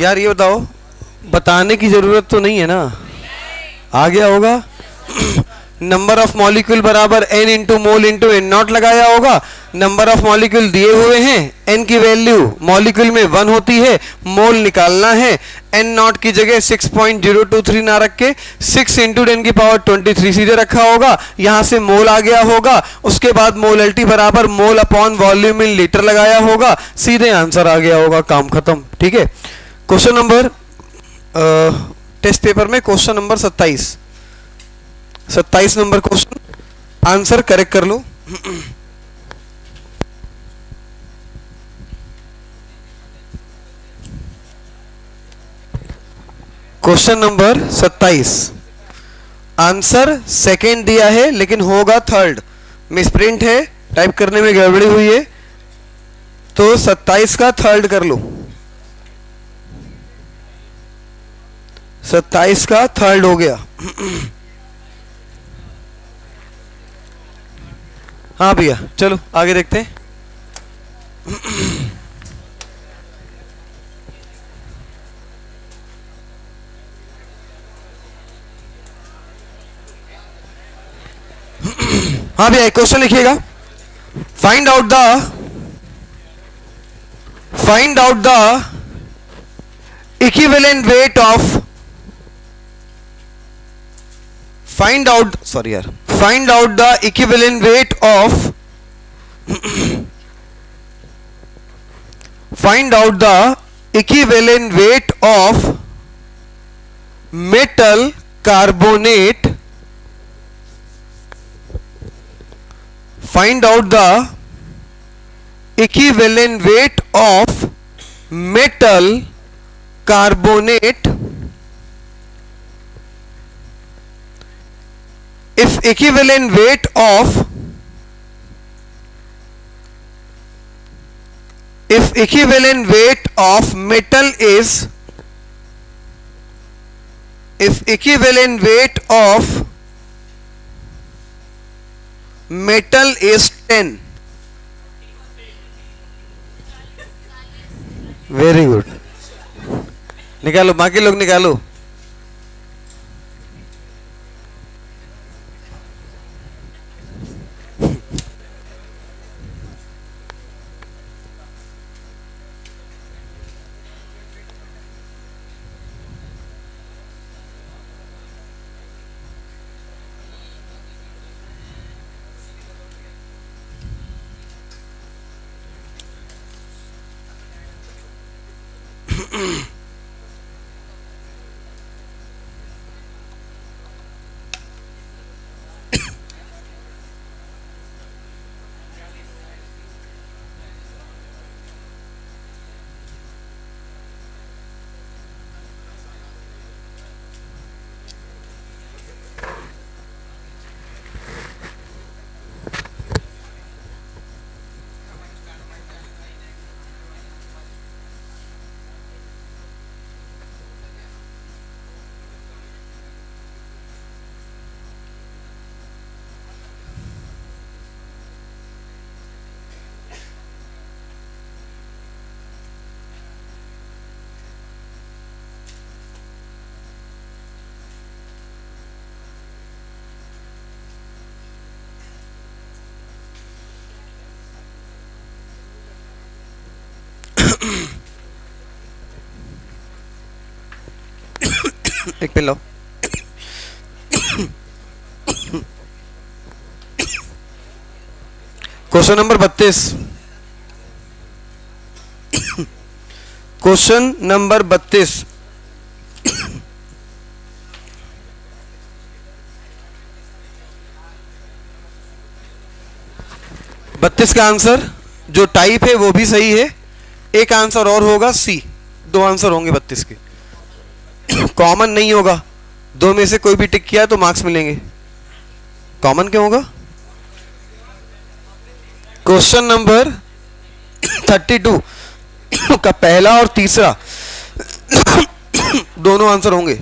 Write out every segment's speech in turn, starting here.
यार ये बताओ, बताने की जरूरत तो नहीं है ना, आ गया होगा। नंबर ऑफ मॉलिक्यूल बराबर n into mole into N naught लगाया होगा। नंबर ऑफ मॉलिक्यूल दिए हुए हैं, n की वैल्यू मॉलिक्यूल में 1 होती है, मोल निकालना है। n नॉट की जगह 6.023 ना रख के 6 इंटू 10 की पावर 23 सीधे रखा होगा, यहां से मोल आ गया होगा। उसके बाद मोलल्टी बराबर mole upon volume in litre लगाया होगा, सीधे आंसर आ गया होगा, काम खत्म। ठीक है, क्वेश्चन नंबर टेस्ट पेपर में question number 27 number question, answer correct कर लो। क्वेश्चन नंबर 27, आंसर सेकेंड दिया है लेकिन होगा थर्ड, मिसप्रिंट है, टाइप करने में गड़बड़ी हुई है, तो 27 का थर्ड कर लो। 27 का थर्ड हो गया। हाँ भैया चलो आगे देखते हैं। हाँ भैया क्वेश्चन लिखिएगा। Find out the equivalent weight of find out the equivalent weight of find out the equivalent weight of metal carbonate find out the equivalent weight of metal carbonate if equivalent weight of metal is metal is 10। Very good, निकालो बाकी लोग निकालो। एक pin low. Question number 32, question number 32, का answer जो type है वो भी सही है, एक आंसर और होगा सी, 2 आंसर होंगे 32 के, कॉमन नहीं होगा, 2 में से कोई भी टिक किया तो मार्क्स मिलेंगे। कॉमन क्यों होगा? क्वेश्चन नंबर 32 का पहला और तीसरा दोनों आंसर होंगे।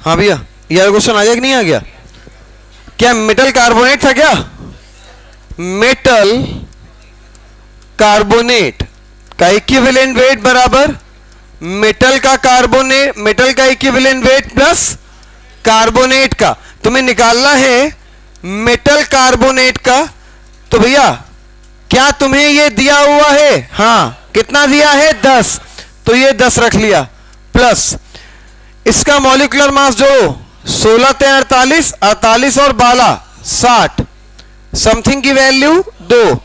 हाँ भैया, यह क्वेश्चन आ गया कि नहीं आ गया? क्या मेटल कार्बोनेट था क्या? मेटल कार्बोनेट का इक्विवेलेंट वेट बराबर मेटल का इक्विवेलेंट वेट प्लस कार्बोनेट का। तुम्हें निकालना है मेटल कार्बोनेट का। तो भैया क्या तुम्हें ये दिया हुआ है? हाँ, कितना दिया है? 10। तो ये 10 रख लिया, प्लस इसका मॉलिक्यूलर मास जो 16 × 48, 48 और 12 60, समथिंग की वैल्यू 2,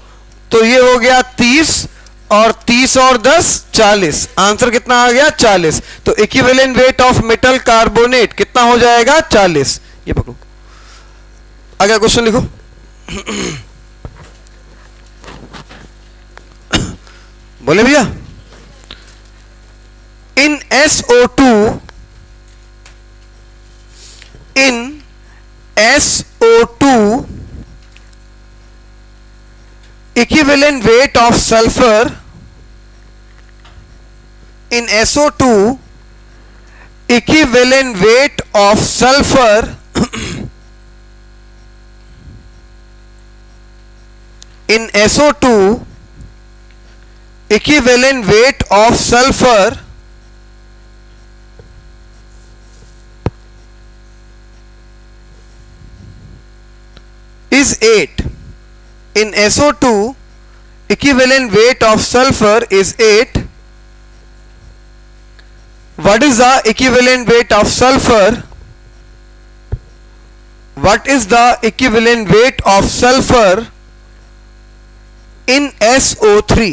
तो ये हो गया 30 और 30 और 10 40। आंसर कितना आ गया? 40। तो equivalent weight of metal carbonate कितना हो जाएगा? 40। ये पकड़ो, अगला क्वेश्चन लिखो। बोले भैया, इन SO2 equivalent weight of sulfur in SO2 equivalent weight of sulfur in SO2 equivalent weight of sulfur is 8. In SO2 equivalent weight of sulfur is 8. What is the equivalent weight of sulfur? What is the equivalent weight of sulfur in SO3?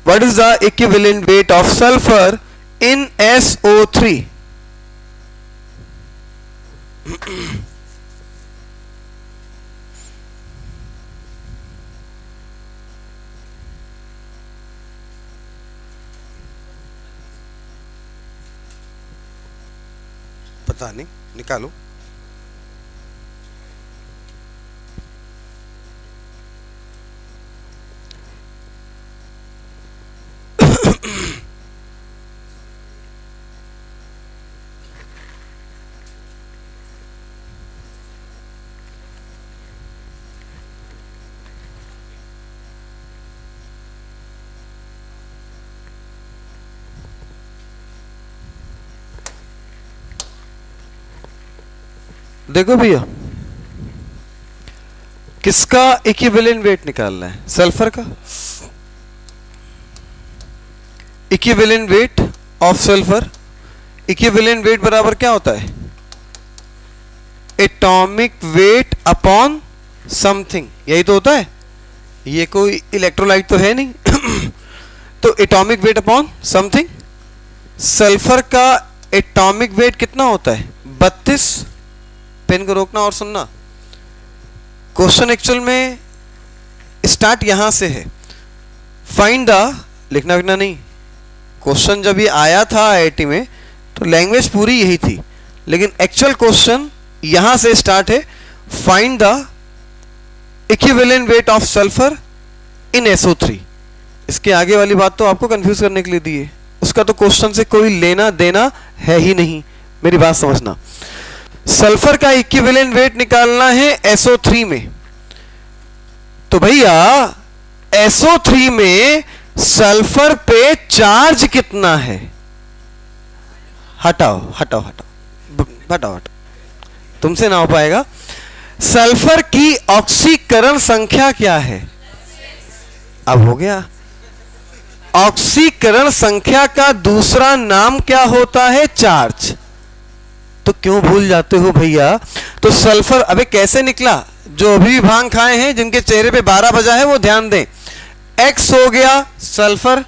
What is the equivalent weight of sulfur in SO3? पता नहीं, निकालो। देखो भैया, किसका equivalent weight निकालना है? Sulphur का। Equivalent weight of sulphur, equivalent weight बराबर क्या होता है? एटॉमिक वेट अपॉन समथिंग, यही तो होता है। ये कोई इलेक्ट्रोलाइट तो है नहीं। तो atomic weight upon something. Sulphur का एटॉमिक वेट कितना होता है? 32। पेन को रोकना और सुनना। क्वेश्चन एक्चुअल में स्टार्ट यहां से है। फाइंड द, लिखना लिखना नहीं। क्वेश्चन जब ये आया था आईआईटी में तो लैंग्वेज पूरी यही थी, लेकिन एक्चुअल क्वेश्चन यहां से स्टार्ट है। Find the equivalent weight of sulphur in SO3। इसके आगे वाली बात तो आपको कंफ्यूज करने के लिए दी है, उसका तो क्वेश्चन से कोई लेना देना है ही नहीं। मेरी बात समझना। सल्फर का इक्विवेलेंट वेट निकालना है SO3 में। तो भैया SO3 में सल्फर पे चार्ज कितना है? हटाओ हटाओ हटाओ हटाओ हटाओ, तुमसे ना हो पाएगा। सल्फर की ऑक्सीकरण संख्या क्या है? अब हो गया। ऑक्सीकरण संख्या का दूसरा नाम क्या होता है? चार्ज। तो क्यों भूल जाते हो भैया? तो सल्फर, अबे कैसे निकला? जो अभी भी भांग खाए हैं, जिनके चेहरे पे 12 बजा है, वो ध्यान दें। X हो गया सल्फर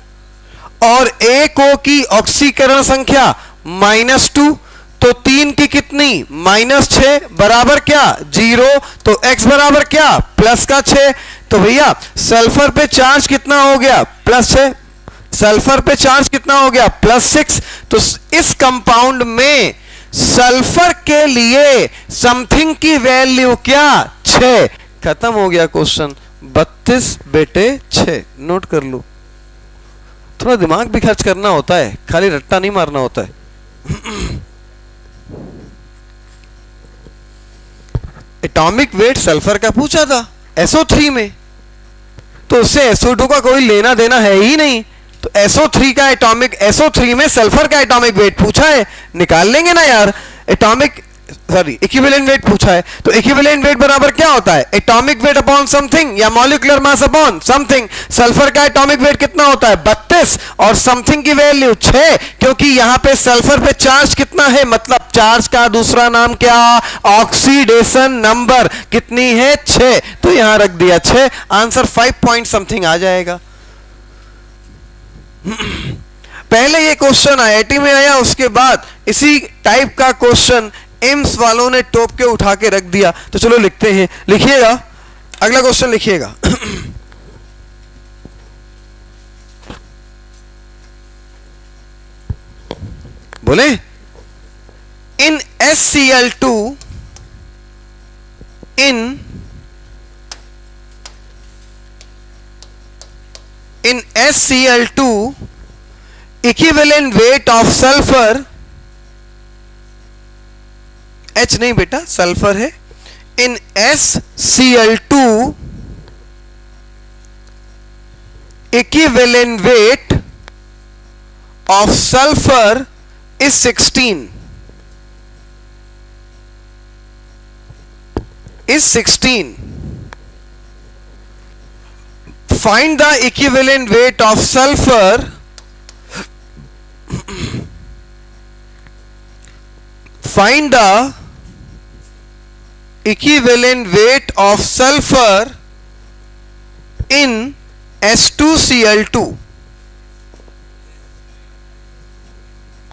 और एक O की ऑक्सीकरण संख्या -2, तो 3 की कितनी? -6 बराबर क्या? 0। तो X बराबर क्या? प्लस का 6। तो भैया सल्फर पे चार्ज कितना हो गया? +6। सल्फर पे चार्ज कितना हो गया? +6। तो इस कंपाउंड में सल्फर के लिए समथिंग की वैल्यू क्या? 6। खत्म हो गया क्वेश्चन। 32 बेटे 6। नोट कर लो। थोड़ा दिमाग भी खर्च करना होता है, खाली रट्टा नहीं मारना होता है। एटॉमिक वेट सल्फर का पूछा था SO3 में, तो उससे SO2 का कोई लेना देना है ही नहीं। तो SO3 का एटॉमिक, SO3 में सल्फर का एटॉमिक वेट पूछा है, निकाल लेंगे ना यार। एटॉमिक सॉरी इक्विवेलेंट वेट पूछा है, तो इक्विवेलेंट वेट बराबर क्या होता है? एटॉमिक वेट अपॉन समथिंग या molecular mass upon something. Sulphur का एटॉमिक वेट कितना होता है? 32, और समथिंग की वैल्यू 6, क्योंकि यहां पे सल्फर पे चार्ज कितना है, मतलब चार्ज का दूसरा नाम क्या? ऑक्सीडेशन नंबर कितनी है? 6, तो यहां रख दिया 6। आंसर 5 पॉइंट समथिंग आ जाएगा। पहले ये क्वेश्चन IIT में आया, उसके बाद इसी टाइप का क्वेश्चन एम्स वालों ने टॉप के उठा के रख दिया। तो चलो लिखते हैं, लिखिएगा अगला क्वेश्चन लिखिएगा। बोले इन SCl2 in SCl2 equivalent weight of sulfur, H नहीं बेटा सल्फर है, in SCl2 equivalent weight of sulfur is 16, Find the equivalent weight of sulfur find the equivalent weight of sulfur in S2Cl2।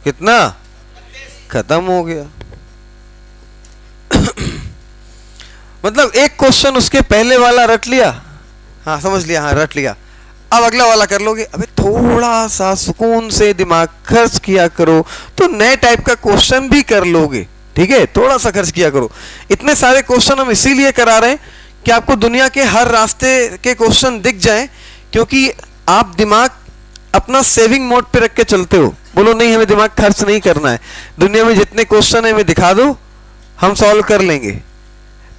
कितना? खत्म हो गया। मतलब एक क्वेश्चन उसके पहले वाला रट लिया, हाँ समझ लिया, हाँ रट लिया। अब अगला वाला कर लोगे। अबे थोड़ा सा सुकून से दिमाग खर्च किया करो तो नए टाइप का क्वेश्चन भी कर लोगे, ठीक है? थोड़ा सा खर्च किया करो। इतने सारे क्वेश्चन हम इसीलिए करा रहे हैं कि आपको दुनिया के हर रास्ते के क्वेश्चन दिख जाएं, क्योंकि आप दिमाग अपना सेविंग मोड पे रख के चलते हो। बोलो नहीं हमें दिमाग खर्च नहीं करना है, दुनिया में जितने क्वेश्चन है हमें दिखा दो, हम सॉल्व कर लेंगे।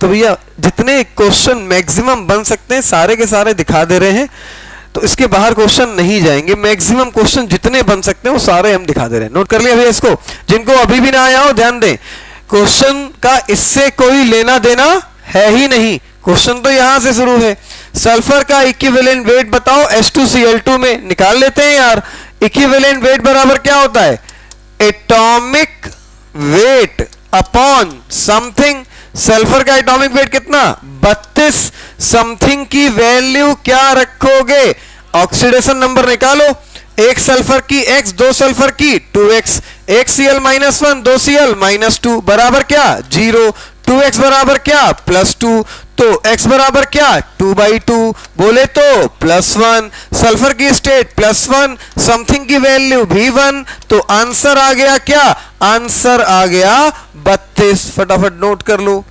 तो भैया जितने क्वेश्चन मैक्सिमम बन सकते हैं सारे के सारे दिखा दे रहे हैं, तो इसके बाहर क्वेश्चन नहीं जाएंगे। मैक्सिमम क्वेश्चन जितने बन सकते हैं वो सारे हम दिखा दे रहे हैं। नोट कर लिया भैया इसको? जिनको अभी भी ना आया हो ध्यान दें, क्वेश्चन का इससे कोई लेना देना है ही नहीं। क्वेश्चन तो यहां से शुरू है। सल्फर का इक्विवेलेंट वेट बताओ S2Cl2 में, निकाल लेते हैं यार। इक्विवेलेंट वेट बराबर क्या होता है? Atomic weight upon something. Sulphur का एटॉमिक वेट कितना? 32। समथिंग की वैल्यू क्या रखोगे? ऑक्सीडेशन नंबर निकालो। एक सल्फर की x, दो सल्फर की 2x, एक Cl -1 2 Cl -2 बराबर क्या? 0। 2x बराबर क्या? +2। तो x बराबर क्या? 2/2। बोले तो +1। सल्फर की स्टेट +1, समथिंग की वैल्यू भी 1, तो आंसर आ गया क्या? आंसर आ गया 32। फटाफट नोट कर लो।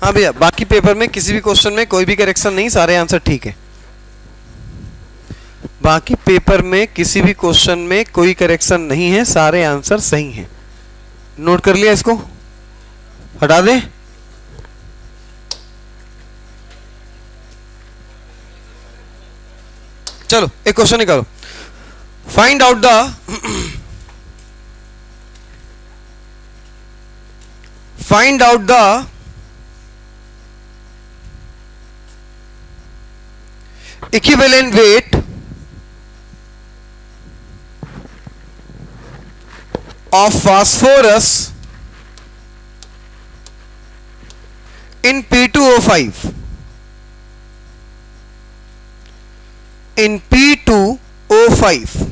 हाँ भैया, बाकी पेपर में किसी भी क्वेश्चन में कोई भी करेक्शन नहीं, सारे आंसर ठीक है। बाकी पेपर में किसी भी क्वेश्चन में कोई करेक्शन नहीं है, सारे आंसर सही हैं। नोट कर लिया इसको? हटा दें? चलो एक क्वेश्चन निकालो। Find out the equivalent weight of phosphorus in P2O5. In P2O5.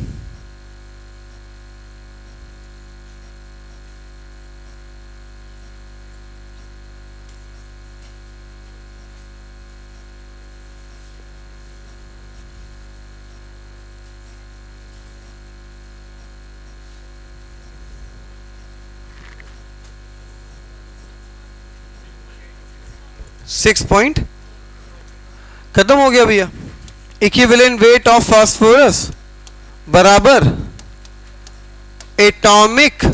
Six point खत्म हो गया भैया। इक्विवेलेंट वेट ऑफ फास्फोरस बराबर atomic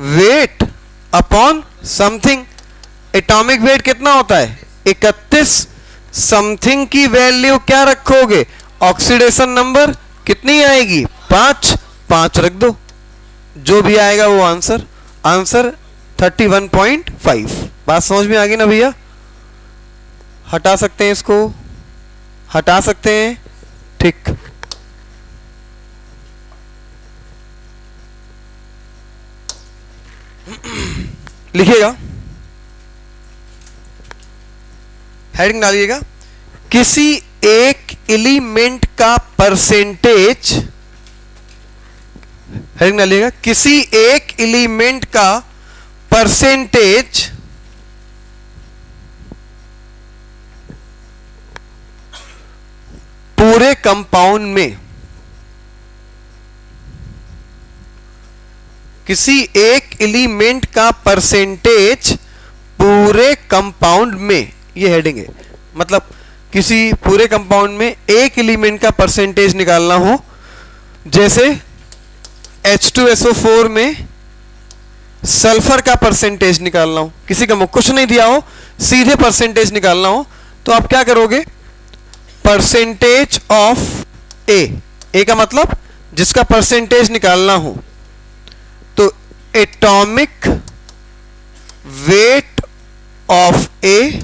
weight upon something. Atomic weight कितना होता है 31। समथिंग की वैल्यू क्या रखोगे, ऑक्सीडेशन नंबर कितनी आएगी 5, 5 रख दो, जो भी आएगा वो आंसर। आंसर 31.5। बात समझ में आ गई ना भैया। हटा सकते हैं इसको, हटा सकते हैं, ठीक। लिखिएगा, हेडिंग डालिएगा, किसी एक एलिमेंट का परसेंटेज। हेडिंग डालिएगा, किसी एक एलिमेंट का परसेंटेज पूरे कंपाउंड में। किसी एक एलिमेंट का परसेंटेज पूरे कंपाउंड में, ये हेडिंग है। मतलब किसी पूरे कंपाउंड में एक एलिमेंट का परसेंटेज निकालना हो, जैसे H2SO4 में सल्फर का परसेंटेज निकालना हो, किसी का कुछ नहीं दिया हो, सीधे परसेंटेज निकालना हो, तो आप क्या करोगे, परसेंटेज ऑफ ए का मतलब जिसका परसेंटेज निकालना हो, तो atomic weight of A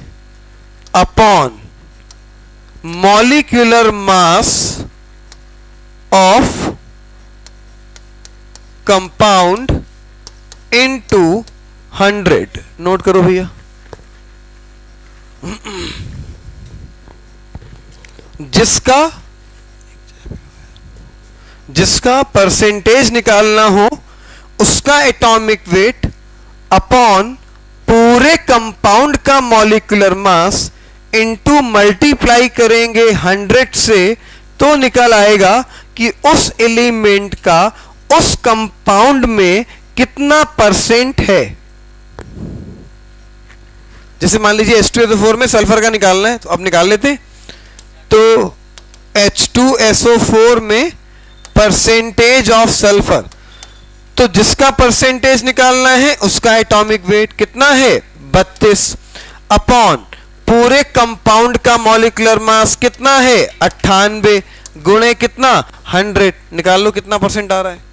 upon molecular mass of compound into 100। Note करो भैया, जिसका परसेंटेज निकालना हो उसका एटॉमिक वेट अपॉन पूरे कंपाउंड का मॉलिक्यूलर मास इनटू मल्टीप्लाई करेंगे 100 से, तो निकल आएगा कि उस एलिमेंट का उस कंपाउंड में कितना परसेंट है। जैसे मान लीजिए H2SO4 में सल्फर का निकालना है, तो अब निकाल लेते हैं। तो H2SO4 में परसेंटेज ऑफ सल्फर, तो जिसका परसेंटेज निकालना है उसका एटॉमिक वेट कितना है 32, अपॉन पूरे कंपाउंड का मॉलिक्यूलर मास कितना है 98, गुणे कितना 100। निकाल लो कितना परसेंट आ रहा है।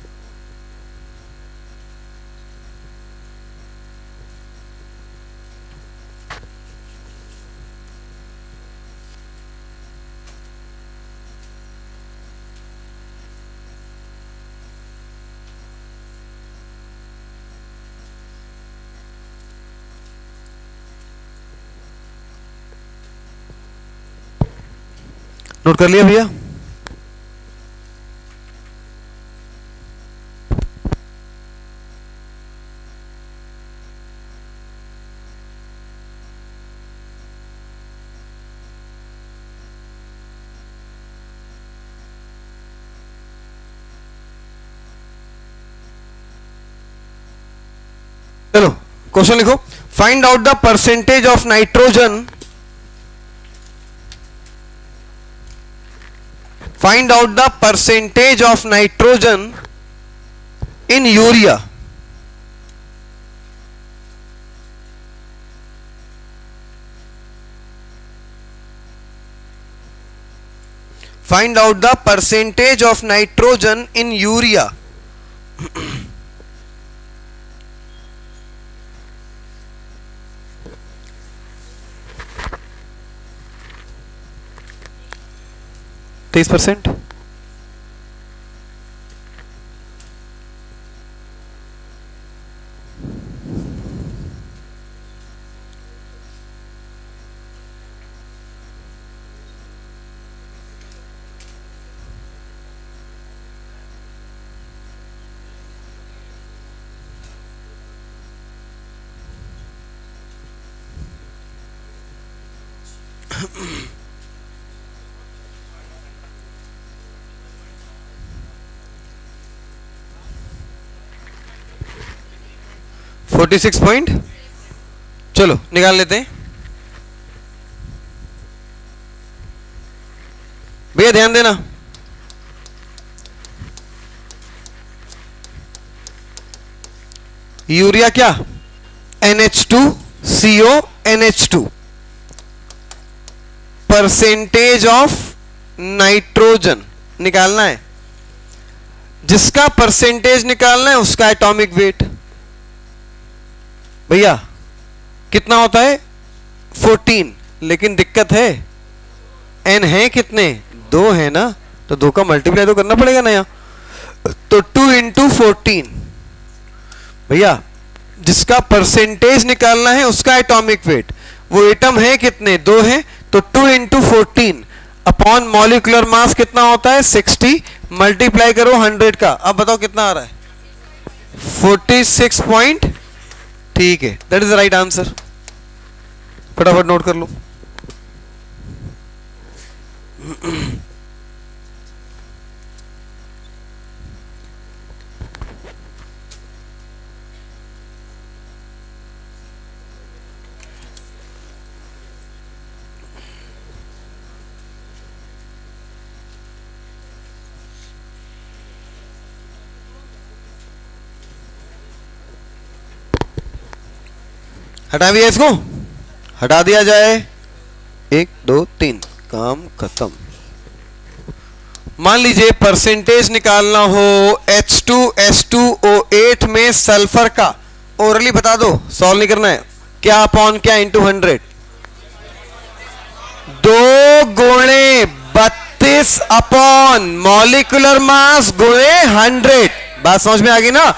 नोट कर लिया भैया। चलो क्वेश्चन लिखो, find out the percentage of nitrogen, find out the percentage of nitrogen in urea. Find out the percentage of nitrogen in urea. 23%। $46 चलो निकाल लेते हैं भैया, ध्यान देना। यूरिया क्या? NH2CO NH2, percentage of nitrogen निकालना है। जिसका परसेंटेज निकालना है उसका एटॉमिक वेट। भैया कितना होता है? 14, लेकिन दिक्कत है n है कितने? 2 है ना, तो 2 का मल्टीप्लाई तो करना पड़ेगा ना यहाँ। तो 2 × 14। भैया जिसका परसेंटेज निकालना है उसका एटॉमिक वेट, वो एटम है कितने? 2 है, तो 2 × 14 अपॉन मॉलिक्यूलर मास कितना होता है? 60, मल्टीप्लाई करो 100 का। अब बताओ कितना आ रहा है? 46 पॉइंट। ठीक है, that is the right answer. फटाफट नोट कर लो। हटा दिया इसको, हटा दिया जाए। 1 2 3 काम खत्म। मान लीजिए परसेंटेज निकालना हो H2SO8 में सल्फर का, ओरली बता दो, सॉल्व नहीं करना है। क्या अपॉन क्या इंटू 100? 2 गुणे 32 अपॉन मॉलिक्यूलर मास गुणे 100। बात समझ में आ गई ना?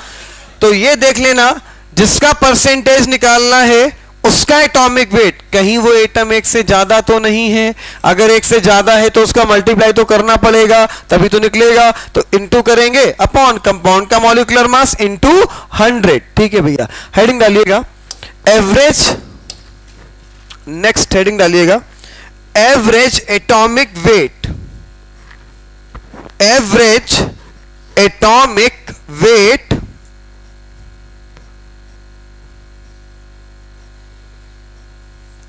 तो ये देख लेना, जिसका परसेंटेज निकालना है उसका एटॉमिक वेट, कहीं वो एटम एक से ज्यादा तो नहीं है। अगर एक से ज्यादा है तो उसका मल्टीप्लाई तो करना पड़ेगा, तभी तो निकलेगा। तो इनटू करेंगे अपॉन कंपाउंड का मॉलिक्यूलर मास इनटू 100। ठीक है भैया, हेडिंग डालिएगा एवरेज। नेक्स्ट हेडिंग डालिएगा average atomic weight. Average atomic weight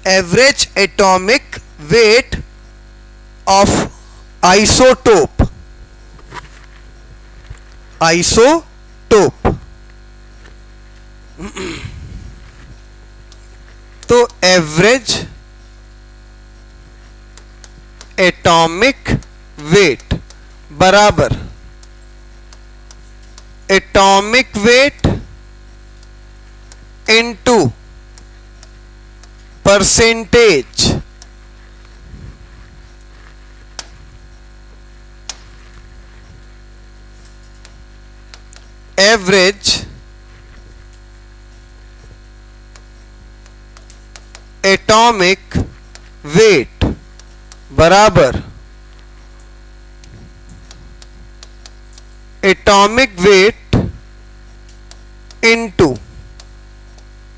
average atomic weight of isotope। isotope तो average atomic weight बराबर atomic weight into percentage. Average atomic weight बराबर atomic weight into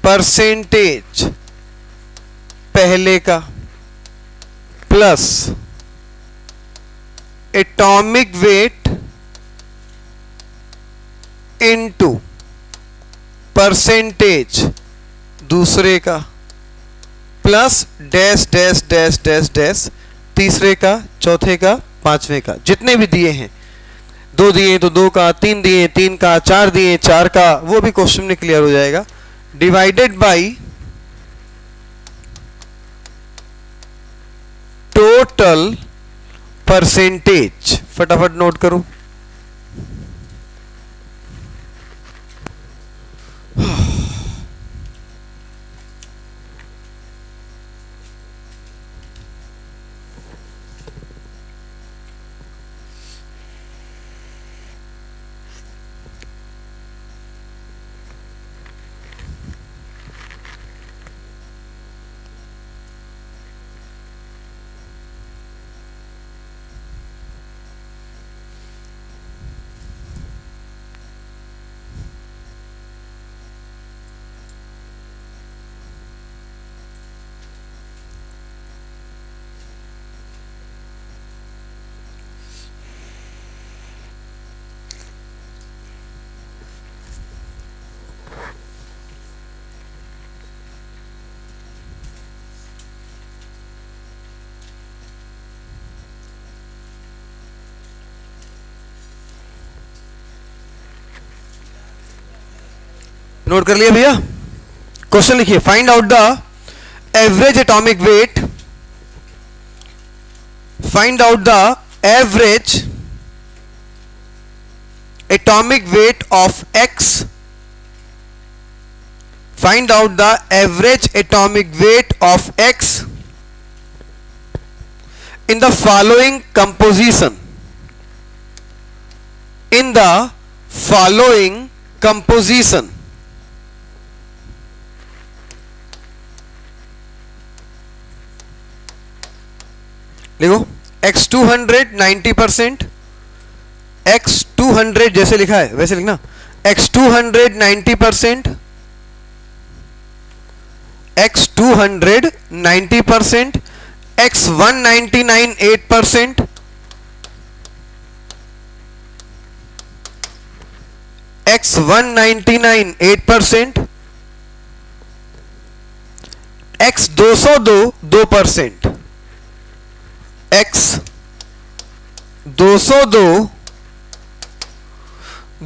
percentage पहले का plus atomic weight into percentage दूसरे का plus dash dash dash dash dash तीसरे का, चौथे का, पांचवें का, जितने भी दिए हैं। 2 दिए तो 2 का, 3 दिए 3 का, 4 दिए 4 का, वो भी क्वेश्चन में क्लियर हो जाएगा। Divided by total percentage. फटाफट नोट करो। नोट कर लिया भैया? क्वेश्चन लिखिए, find out the average atomic weight, find out the average atomic weight of X, find out the average atomic weight of X in the following composition, in the following composition. लिखो X 200 90%, X 200 जैसे लिखा है वैसे लिखना, X 200 90%, X 200 90%, X 199 8%, X 199 8%, X 202 2%, X 202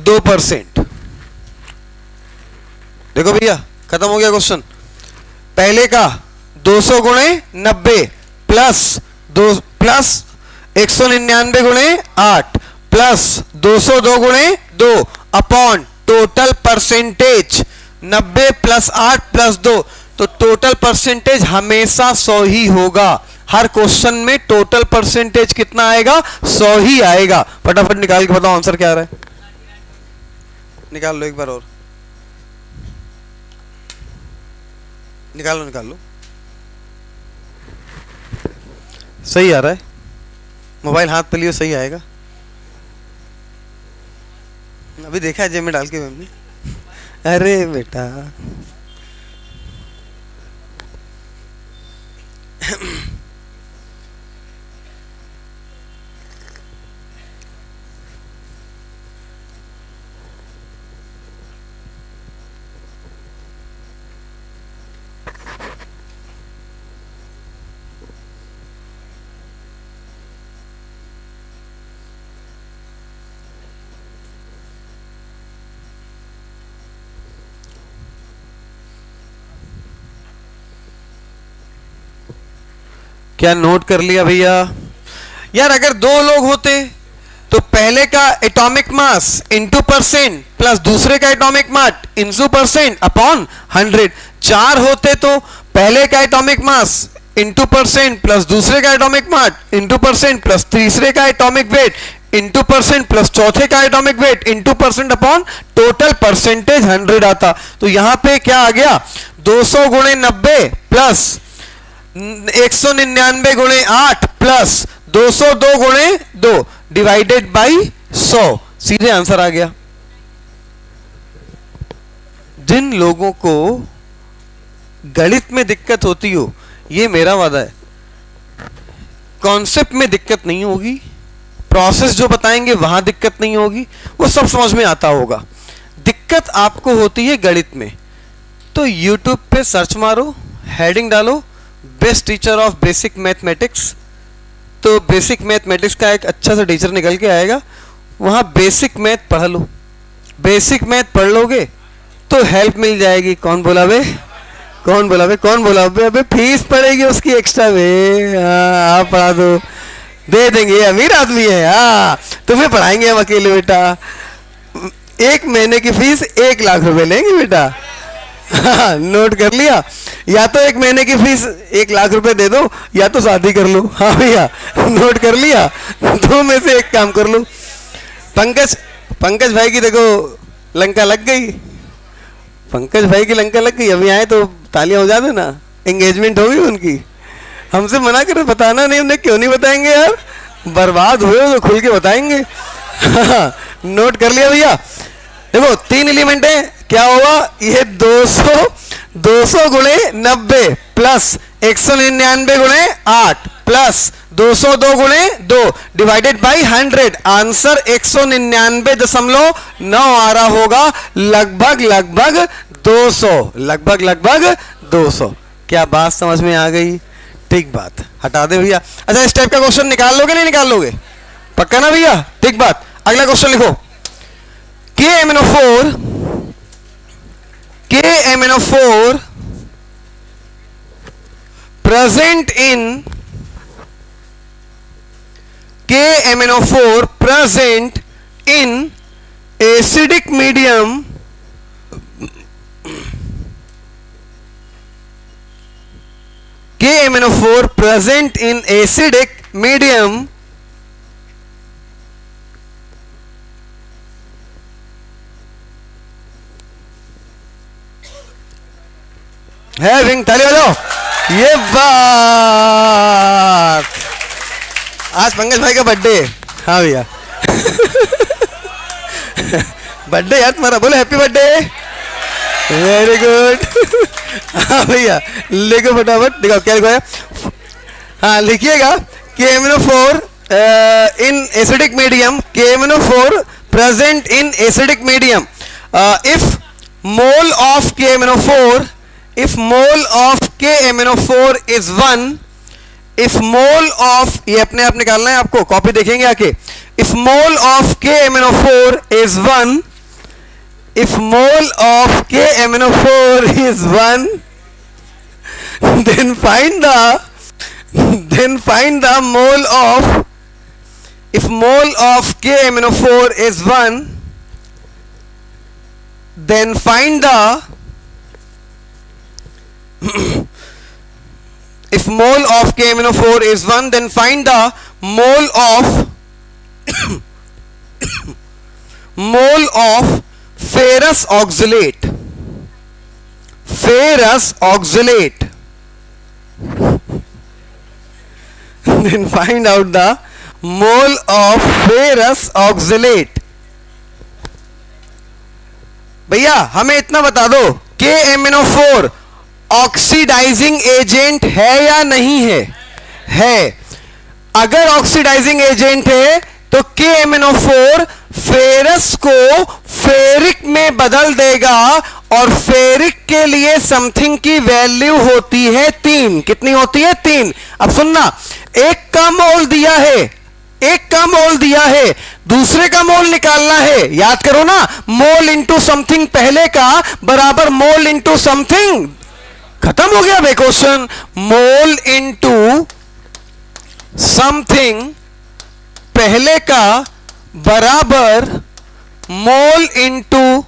2%। देखो भैया खत्म हो गया क्वेश्चन। पहले का 200 गुणे 90 प्लस 199 गुणे 8 प्लस 202 गुणे 2 upon total percentage 90 plus 8 plus 2, तो टोटल परसेंटेज हमेशा 100 ही होगा। हर क्वेश्चन में टोटल परसेंटेज कितना आएगा? 100 ही आएगा। फटाफट निकाल के बताओ आंसर क्या आ रहा है। निकाल लो एक बार और, निकाल लो। सही आ रहा है, मोबाइल हाथ पे लियो, सही आएगा। अभी देखा है जेब में डाल के हमने। अरे बेटा क्या नोट कर लिया भैया? यार अगर दो लोग होते तो पहले का atomic mass into percent plus दूसरे का atomic mass into percent upon 100। चार होते तो पहले का atomic mass into percent plus दूसरे का atomic mass into percent plus तीसरे का atomic weight into percent plus चौथे का atomic weight into percent upon total percentage 100 आता। तो यहां पे क्या आ गया? 200 गुणे 90 प्लस 199 गुणे 8 प्लस 202 गुणे 2 डिवाइडेड बाई 100, सीधे आंसर आ गया। जिन लोगों को गणित में दिक्कत होती हो, ये मेरा वादा है, कॉन्सेप्ट में दिक्कत नहीं होगी, प्रोसेस जो बताएंगे वहां दिक्कत नहीं होगी, वो सब समझ में आता होगा। दिक्कत आपको होती है गणित में, तो YouTube पे सर्च मारो, हेडिंग डालो best teacher of basic mathematics, तो बेसिक मैथमेटिक्स का एक अच्छा सा टीचर निकल के आएगा, वहां बेसिक मैथ पढ़ लो। बेसिक मैथ पढ़ लोगे तो हेल्प मिल जाएगी। कौन बोला बे? अबे फीस पड़ेगी उसकी एक्स्ट्रा बे। आप पढ़ा दो, दे देंगे, अमीर आदमी है। हाँ तुम्हें पढ़ाएंगे हम अकेले बेटा। 1 महीने की फीस 1 लाख रुपए लेंगे बेटा। हाँ, नोट कर लिया? या तो 1 महीने की फीस 1 लाख रुपए दे दो, या तो शादी कर लो। हाँ भैया नोट कर लिया? 2 में से एक काम कर लो। पंकज भाई की देखो लंका लग गई। पंकज भाई की लंका लग गई। अभी आए तो तालियां हो जाते ना, एंगेजमेंट होगी उनकी। हमसे मना करो, बताना नहीं। उन्हें क्यों नहीं बताएंगे यार? बर्बाद हुए तो खुल के बताएंगे। नोट कर लिया भैया? देखो 3 एलिमेंट है, क्या होगा? ये 200 गुणे 90 प्लस 199 गुणे 8 प्लस 202 गुणे 2 डिवाइडेड बाई 100। आंसर 199.9 आ रहा होगा। लगभग 200। क्या बात समझ में आ गई? ठीक बात, हटा दे भैया। अच्छा इस टाइप का क्वेश्चन निकाल लोगे नहीं निकाल लोगे? पक्का ना भैया? ठीक बात। अगला क्वेश्चन लिखो। KMnO4 KMnO4 present in KMnO4 present in acidic medium KMnO4 present in acidic medium having, ताली बजाओ। ये बात, आज पंकज भाई का बर्थडे। हाँ भैया बर्थडे यार तुम्हारा, बोलो हैप्पी बर्थडे। Very good. हाँ भैया लिखो फटाफट, देखो क्या लिखा है। हाँ लिखिएगा, KMnO4 in acidic medium, KMnO4 present in acidic medium. If mole of KMnO4 is 1, if mole of, ये अपने आप निकालना है आपको, कॉपी देखेंगे आके। If mole of KMnO4 is 1, if mole of KMnO4 is 1, then find the mole of, if mole of KMnO4 is 1, then find the if mole of KMnO4 is 1, then find the mole of mole of ferrous oxalate. Ferrous oxalate. Then find out the mole of ferrous oxalate. भैया हमें इतना बता दो, KMnO4 oxidising agent है या नहीं है? है। अगर ऑक्सीडाइजिंग एजेंट है तो KMnO4 फेरस को फेरिक में बदल देगा, और फेरिक के लिए समथिंग की वैल्यू होती है 3। कितनी होती है? 3। अब सुनना, एक का मोल दिया है, दूसरे का मोल निकालना है। याद करो ना, मोल इंटू समथिंग पहले का बराबर मोल इंटू समथिंग। खत्म हो गया बे क्वेश्चन। मोल इंटू समथिंग पहले का बराबर मोल इंटू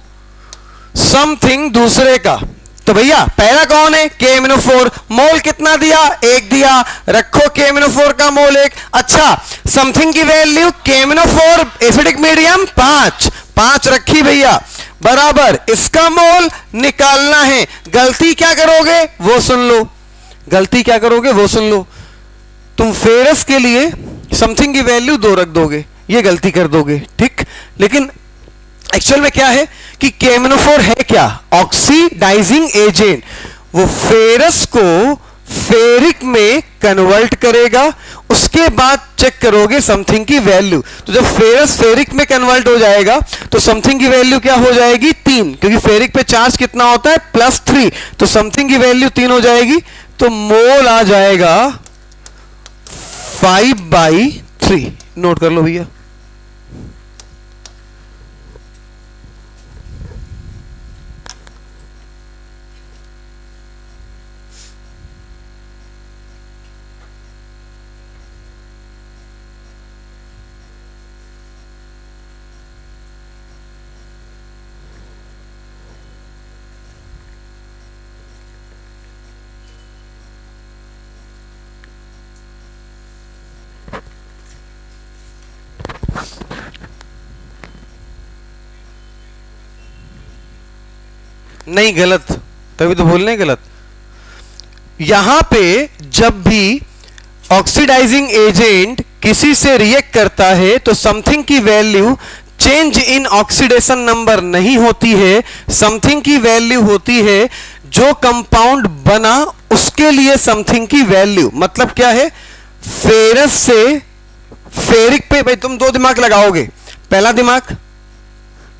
समथिंग दूसरे का। तो भैया पहला कौन है? KMnO4। मोल कितना दिया? 1 दिया। रखो KMnO4 का मोल 1। अच्छा, समथिंग की वैल्यू KMnO4 एसिडिक मीडियम 5 रखी भैया, बराबर इसका मोल निकालना है। गलती क्या करोगे वो सुन लो, तुम फेरस के लिए समथिंग की वैल्यू 2 रख दोगे, ये गलती कर दोगे, ठीक। लेकिन एक्चुअल में क्या है कि KMnO4 है क्या? Oxidising agent. वो फेरस को फेरिक में कन्वर्ट करेगा, उसके बाद चेक करोगे समथिंग की वैल्यू। तो जब फेरस फेरिक में कन्वर्ट हो जाएगा तो समथिंग की वैल्यू क्या हो जाएगी? 3, क्योंकि फेरिक पे चार्ज कितना होता है? +3। तो समथिंग की वैल्यू 3 हो जाएगी, तो मोल आ जाएगा 5/3। नोट कर लो भैया। नहीं, गलत, तभी तो बोलने गलत। यहां पे जब भी ऑक्सीडाइजिंग एजेंट किसी से रिएक्ट करता है तो समथिंग की value change in oxidation number नहीं होती है, समथिंग की वैल्यू होती है जो कंपाउंड बना उसके लिए समथिंग की वैल्यू। मतलब क्या है? फेरस से फेरिक पे भाई तुम 2 दिमाग लगाओगे। पहला दिमाग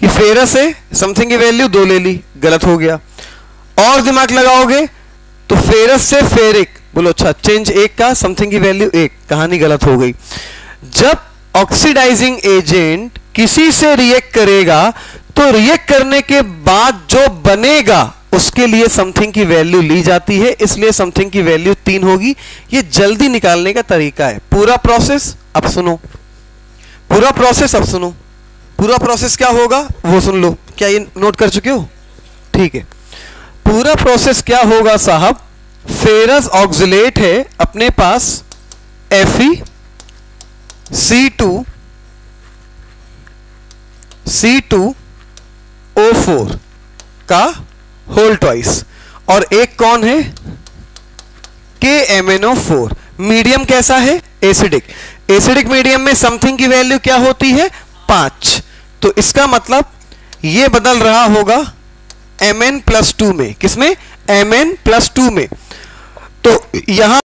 कि फेरस है, समथिंग की वैल्यू 2 ले ली, गलत हो गया। और दिमाग लगाओगे तो फेरस से फेरिक, बोलो अच्छा चेंज 1 का, समथिंग की वैल्यू 1, कहानी गलत हो गई। जब ऑक्सीडाइजिंग एजेंट किसी से रिएक्ट करेगा तो रिएक्ट करने के बाद जो बनेगा उसके लिए समथिंग की वैल्यू ली जाती है, इसलिए समथिंग की वैल्यू 3 होगी। ये जल्दी निकालने का तरीका है। पूरा प्रोसेस अब सुनो, पूरा प्रोसेस अब सुनो। पूरा प्रोसेस क्या होगा वो सुन लो। क्या ये नोट कर चुके हो? ठीक है। पूरा प्रोसेस क्या होगा साहब, फेरस ऑक्सिलेट है अपने पास Fe C2O4 का होल ट्वाइस, और एक कौन है KMnO4। मीडियम कैसा है? एसिडिक। एसिडिक मीडियम में समथिंग की वैल्यू क्या होती है? 5। तो इसका मतलब ये बदल रहा होगा Mn+2 में। किसमें? Mn+2 में। तो यहां